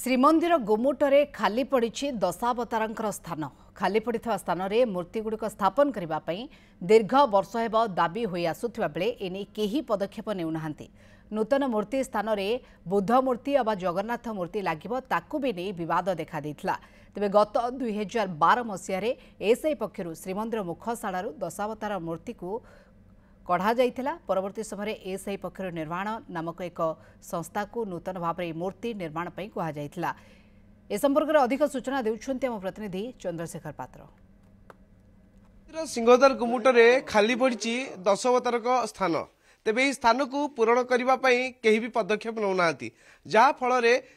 श्रीमंदिर गुमुटरे खाली पड़ी दशावतार स्थान खाली पड़ा स्थान में मूर्तिगुड़िक स्थापन करने दीर्घ वर्ष हेब दाबी हो आसुवा बेले एने केही पदक्षेप नेउना नूतन मूर्ति स्थान में बुद्ध मूर्ति अबा जगन्नाथ मूर्ति लागिबो ताकू भी नहीं विवाद देखा देथिला। तेबे गत 2012 मसीह एसआई पक्षरु श्रीमंदिर मुखशालारू दशावतार मूर्ति को कढ़ा जाइथिला। परवर्ती समय एसआई पक्षरु निर्माण नामक एक संस्था को नूतन भाव में मूर्ति निर्माण पई कहा जाइथिला। ए संपर्क में अधिक सूचना देउछन्ते हम प्रतिनिधि चंद्रशेखर पात्र। सिंहद्वार गुमुटरे खाली पड़ी दशावतार स्थान तेबे इस स्थान को पूरण करने कहीं भी पदक्षेप नौना जहाँ फल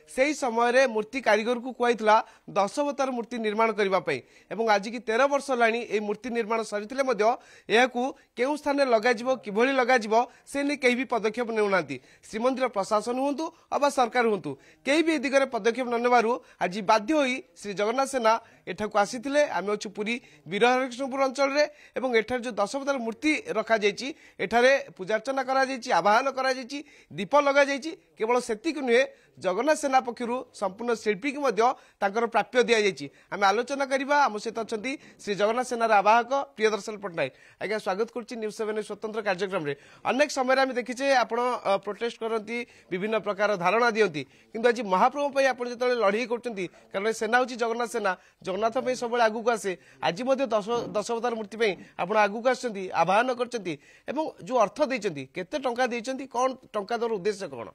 से समय मूर्ति कारीगर को कहला दशावतार मूर्ति निर्माण करने एवं आज की 13 वर्ष लाणी ए मूर्ति निर्माण सरी केउ स्थान लगाजिबो किभली लगाजिबो से नहीं कहीं भी पदक्षेप नौना श्रीमंदिर प्रशासन हुंतु अबा सरकार हुंतु कहीं भी दिगरे पदक्षेप ननेबारु आज बाध्य होई श्री जगन्नाथ सेना एठाकू आसीथिले। आमे अछि पुरी वीरहरिकृष्णपुर अंचल रे एवं एठार जो दशावतार मूर्ति रखा जायछि एठारे पूजार्चना करा जायछि आवाहन करा जायछि दीप लगा जायछि केवल सेतिक नुहे जगन्नाथ सेना पक्षरु संपूर्ण शिल्पी की मध्य तांकर प्राप्य दिया जायछि। आमे आलोचना करिबा आम सहित अछंती श्री जगन्नाथ सेनार आवाहक प्रियदर्शन पटनायक। आज्ञा स्वागत करछि न्यूज 7 स्वतंत्र कार्यक्रम रे। अनेक समय आमे देखिछे आपण प्रोटेस्ट करंती विभिन्न प्रकार धारणा दियंती किंतु आज महाप्रभु पई आपण जतले लढाई करचंती कारण सेना होछि जगन्नाथ सेना जगन्नाथ पे सब आगू को आसे आज दशावतार मूर्ति पे आप आगू को आसछंती आह्वान करछंती एवं जो अर्थ देइछंती केते टंका देइछंती कोन टंका दर उद्देश्य कोन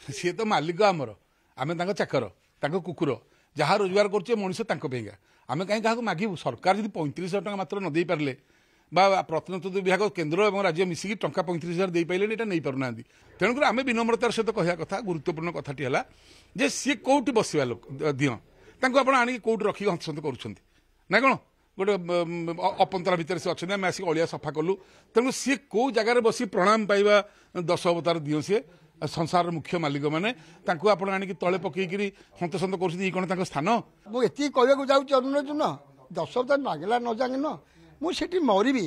सी तो मालिक आमर आम चाकर कुकुर जहाँ रोजगार कर मनीष पेगा आम कहीं क्या मागू सरकार जब 35,000 टका मात्र न दे पारे प्रत्नतत्व विभाग केन्द्र और राज्य मिसिकी टंका 35,000 दे पारे यहाँ नहीं पारना तेणुकर आम विनम्रतार सहित कहवा कथा गुरुत्वपूर्ण कथाटी है जे सी कौटी बसवा लोक दिह आप आनिक कौट रखिक हंसत कर ना कौन गोटे अपंतरा भितर से अच्छे आम आसिक अलिया सफा कलु तेणु सी कौ जगार बसी प्रणाम पाइबा दश अवतार दिह सी संसार मुख्य मालिक मैंने आप आनिक तले पकईकि हंतसंत कर स्थान मुझे कहूँ जाऊँ न दश अवतार नागला न जाए न मुझे मरबी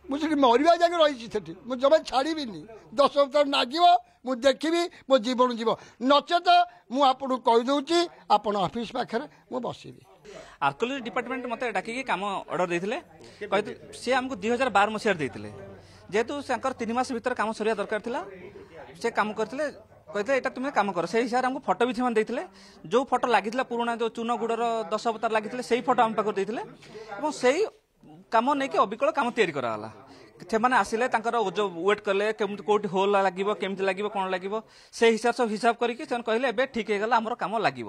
मुझे मरवा जाए रही मुझे जमा छाड़ी दश अवतार नागिब मु देखी मो जीवन जीव नचेत मुझे कहीदे आप ऑफिस पाखे मु बसबी। आर्कोलॉजी डिपार्टमेंट मत डाकिकी कम ऑर्डर देते सी आमको 2012 मसीह देते जेहेतु 3 मास भीतर कम सरिया दरकार था से कम करते कहते यहाँ तुम्हें कम कर से हिसाब से हमको फटो भी देते जो फटो लगी पुराना जो चून गुड़र दश अवतार लगी से फटो आम पाखे देते से कम नहीं कि अविकल कम तैयारी कराला से आसिले जो वेट कले कौट होल लगे केमती लगे कौन लगे से हिसाब सब हिसाब करके कहले ठीक है आम कम लगे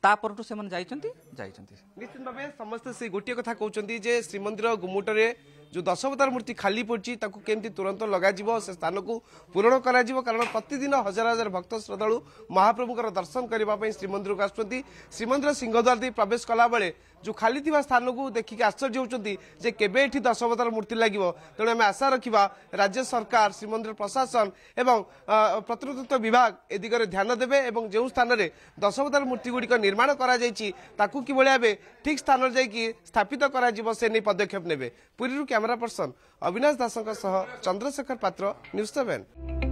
तापर से निश्चित भाव समस्ते से गोटे कथा कहते श्रीमंदिर गुमुटरे जो दशावतार मूर्ति खाली पड़ी केमती तुरंत लग से स्थान को पूरण कर कारण प्रतिदिन हजार हजार भक्त श्रद्धालु महाप्रभुकर दर्शन करने श्रीमंदिर को आसुँच श्रीमंदिर सिंहद्वार दे प्रवेश कला बेले जो खाली थिबा स्थान को देखिक आश्चर्य होती जे केबे एठी दशावतार मूर्ति लगे तेणु आम आशा रखा राज्य सरकार श्रीमंदिर प्रशासन एवं प्रत्नतत्व विभाग ए दिगरे ध्यान देवे और जो स्थान में दशावतार मूर्ति गुड़िक निर्माण कर ठीक स्थान जाकि स्थापित कर पदक्षेप नेबे। पुरी कैमरा पर्सन अविनाश दास चंद्रशेखर पात्र न्यूज 7।